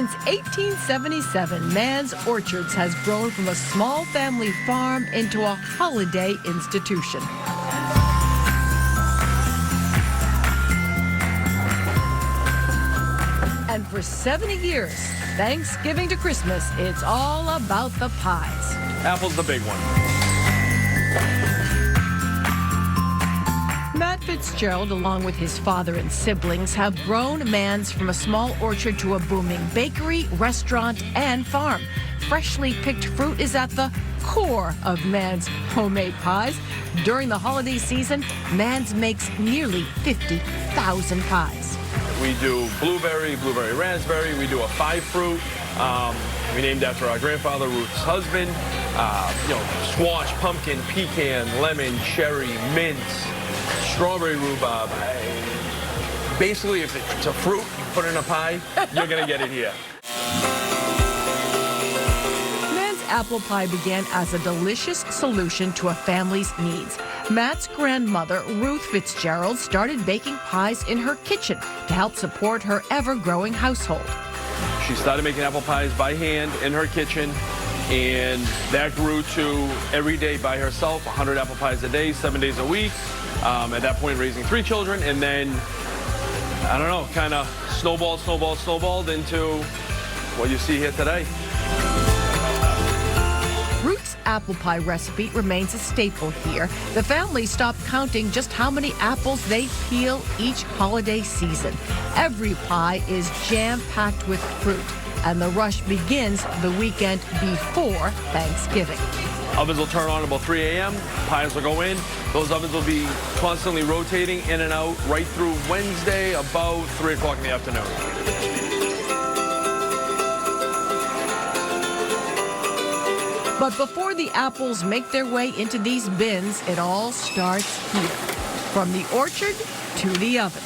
Since 1877, Mann's Orchards has grown from a small family farm into a holiday institution. And for 70 years, Thanksgiving to Christmas, it's all about the pies. Apple's the big one. Matt Fitzgerald, along with his father and siblings, have grown Mann's from a small orchard to a booming bakery, restaurant, and farm. Freshly picked fruit is at the core of Mann's homemade pies. During the holiday season, Mann's makes nearly 50,000 pies. We do blueberry raspberry. We do a 5-fruit. We named after our grandfather, Ruth's husband. Squash, pumpkin, pecan, lemon, cherry, mint, strawberry rhubarb. Basically, if it's a fruit, you put it in a pie, you're going to get it here. Mann's apple pie began as a delicious solution to a family's needs. Matt's grandmother, Ruth Fitzgerald, started baking pies in her kitchen to help support her ever-growing household. She started making apple pies by hand in her kitchen, and that grew to every day by herself, 100 apple pies a day, 7 days a week. At that point, raising 3 children, and then, I don't know, kind of snowballed into what you see here today. Ruth's apple pie recipe remains a staple here. The family stopped counting just how many apples they peel each holiday season. Every pie is jam-packed with fruit, and the rush begins the weekend before Thanksgiving. Ovens will turn on about 3 a.m. Pies will go in. Those ovens will be constantly rotating in and out right through Wednesday about 3 o'clock in the afternoon. But before the apples make their way into these bins, it all starts here, from the orchard to the oven.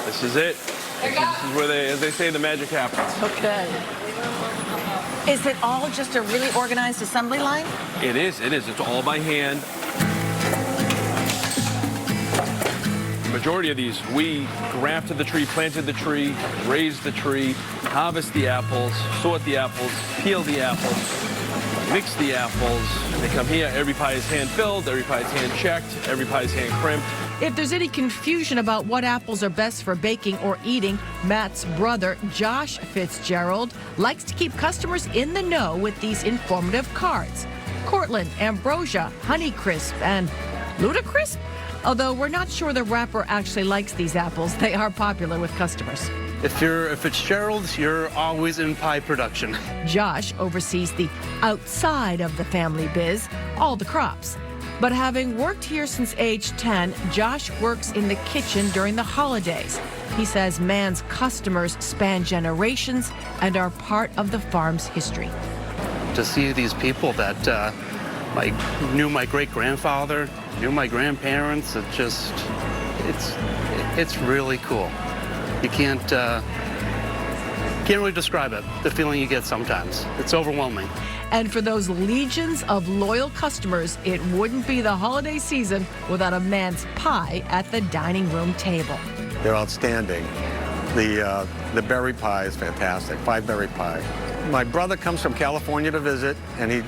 This is it. This is where as they say, the magic happens. Okay. Is it all just a really organized assembly line? It is. It's all by hand. The majority of these, we grafted the tree, planted the tree, raised the tree, harvest the apples, sort the apples, peel the apples, mix the apples. They come here. Every pie is hand-filled, every pie is hand-checked, every pie is hand-crimped. If there's any confusion about what apples are best for baking or eating, Matt's brother, Josh Fitzgerald, likes to keep customers in the know with these informative cards. Cortland, Ambrosia, Honeycrisp, and Ludacrisp? Although we're not sure the rapper actually likes these apples, they are popular with customers. If you're a Fitzgerald, you're always in pie production. Josh oversees the outside of the family biz, all the crops. But having worked here since age 10, Josh works in the kitchen during the holidays. He says Mann's customers span generations and are part of the farm's history. To see these people that knew my great-grandfather, knew my grandparents, it's really cool. You can't really describe it, the feeling you get sometimes. It's overwhelming. And for those legions of loyal customers, it wouldn't be the holiday season without a Mann's pie at the dining room table. They're outstanding. The berry pie is fantastic, 5-berry pie. My brother comes from California to visit, and he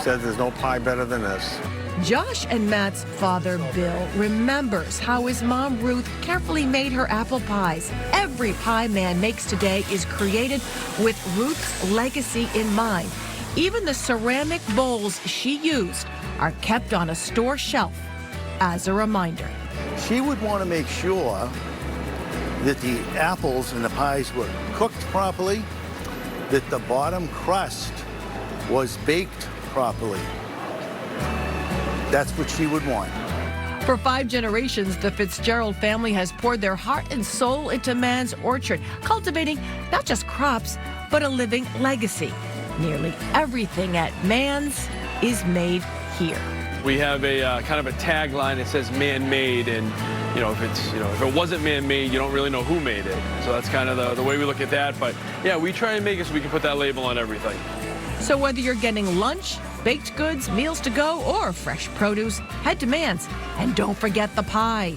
says there's no pie better than this. Josh and Matt's father, Bill, remembers how his mom, Ruth, carefully made her apple pies. Every pie Mann makes today is created with Ruth's legacy in mind. Even the ceramic bowls she used are kept on a store shelf as a reminder. She would want to make sure that the apples and the pies were cooked properly, that the bottom crust was baked properly. That's what she would want. For 5 generations, the Fitzgerald family has poured their heart and soul into Mann's Orchard, cultivating not just crops, but a living legacy. Nearly everything at Mann's is made here. We have a kind of a tagline that says man-made, and if it wasn't man-made, you don't really know who made it. So that's kind of the way we look at that. But yeah, we try and make it so we can put that label on everything. So whether you're getting lunch, baked goods, meals to go, or fresh produce, head to Mann's. And don't forget the pie.